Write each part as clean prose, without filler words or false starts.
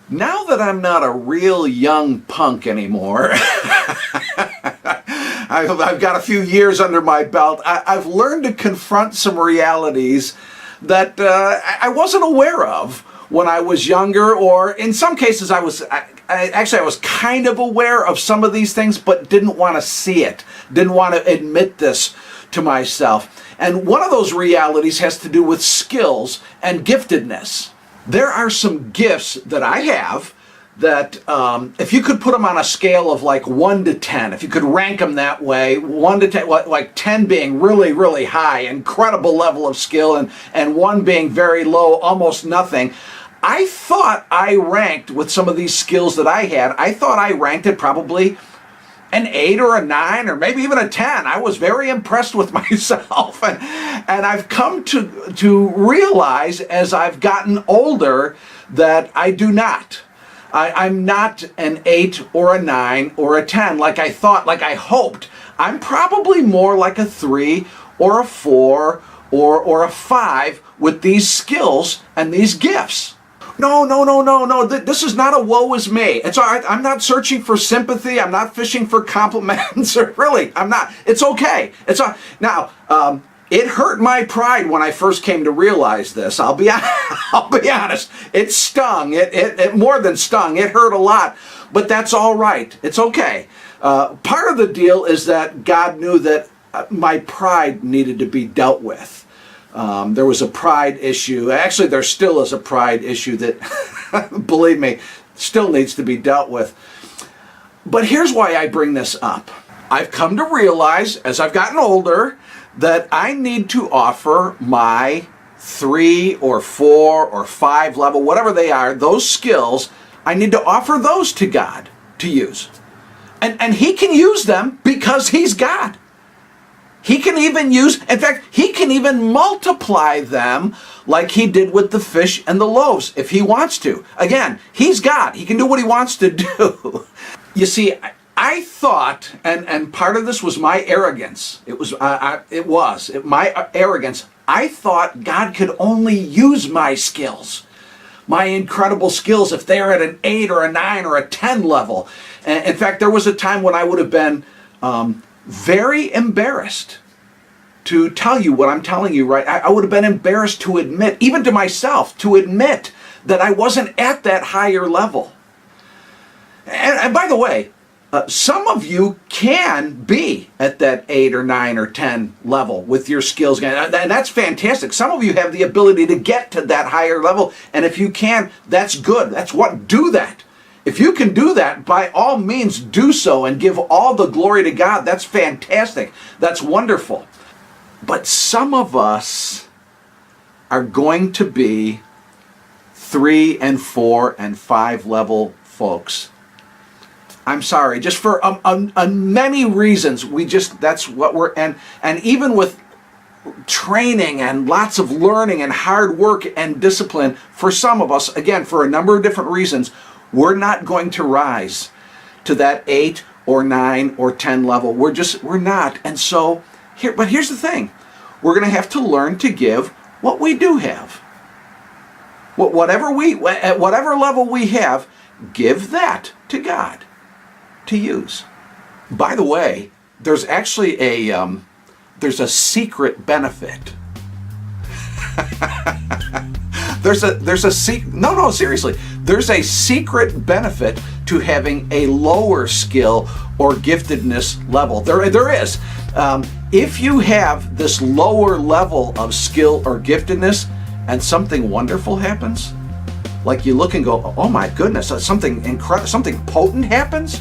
Now that I'm not a real young punk anymore, I've got a few years under my belt, I've learned to confront some realities that I wasn't aware of when I was younger, or in some cases I was kind of aware of some of these things, but didn't want to see it, didn't want to admit this to myself. And one of those realities has to do with skills and giftedness. There are some gifts that I have that if you could put them on a scale of like 1 to 10, if you could rank them that way, 1 to 10, like 10 being really, really high, incredible level of skill, and 1 being very low, almost nothing. I thought I ranked, with some of these skills that I had, I thought I ranked it probably an 8 or a 9 or maybe even a 10. I was very impressed with myself, and I've come to realize as I've gotten older that I do not. I'm not an 8 or a 9 or a 10 like I thought, like I hoped. I'm probably more like a 3 or a 4 or a 5 with these skills and these gifts. No. This is not a woe is me. It's all right. I'm not searching for sympathy. I'm not fishing for compliments. Really, I'm not. It's okay. It's all. Now, it hurt my pride when I first came to realize this. I'll be honest. It stung. It more than stung. It hurt a lot. But that's all right. It's okay. Part of the deal is that God knew that my pride needed to be dealt with. There was a pride issue. Actually, there still is a pride issue that, believe me, still needs to be dealt with. But here's why I bring this up. I've come to realize, as I've gotten older, that I need to offer my 3 or 4 or 5 level, whatever they are, those skills, I need to offer those to God to use. And He can use them because He's God. He can even use, in fact, He can even multiply them like He did with the fish and the loaves if He wants to. Again, He's God. He can do what He wants to do. You see, I thought, and part of this was my arrogance. It was my arrogance. I thought God could only use my skills, my incredible skills, if they're at an 8 or a 9 or a 10 level. In fact, there was a time when I would have been very embarrassed to tell you what I'm telling you, right? I would have been embarrassed to admit, even to myself, to admit that I wasn't at that higher level. And by the way, some of you can be at that 8 or 9 or 10 level with your skills, and that's fantastic. Some of you have the ability to get to that higher level, and if you can, that's good. That's what, do that. If you can do that, by all means do so and give all the glory to God. That's fantastic. That's wonderful. But some of us are going to be 3 and 4 and 5 level folks. I'm sorry, just for many reasons, that's what we're, and even with training and lots of learning and hard work and discipline, for some of us, again, for a number of different reasons, we're not going to rise to that 8 or 9 or 10 level. We're not. And so, but here's the thing. We're going to have to learn to give what we do have. At whatever level we have, give that to God to use. By the way, there's actually there's a secret benefit. Seriously. There's a secret benefit to having a lower skill or giftedness level. There is. If you have this lower level of skill or giftedness and something wonderful happens, like you look and go, oh my goodness, something incredible, something potent happens,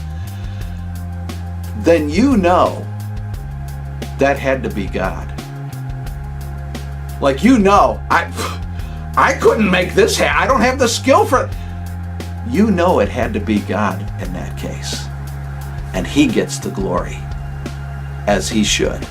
then you know that had to be God. Like, you know, I couldn't make this happen. I don't have the skill for it. You know it had to be God in that case. And He gets the glory, as He should.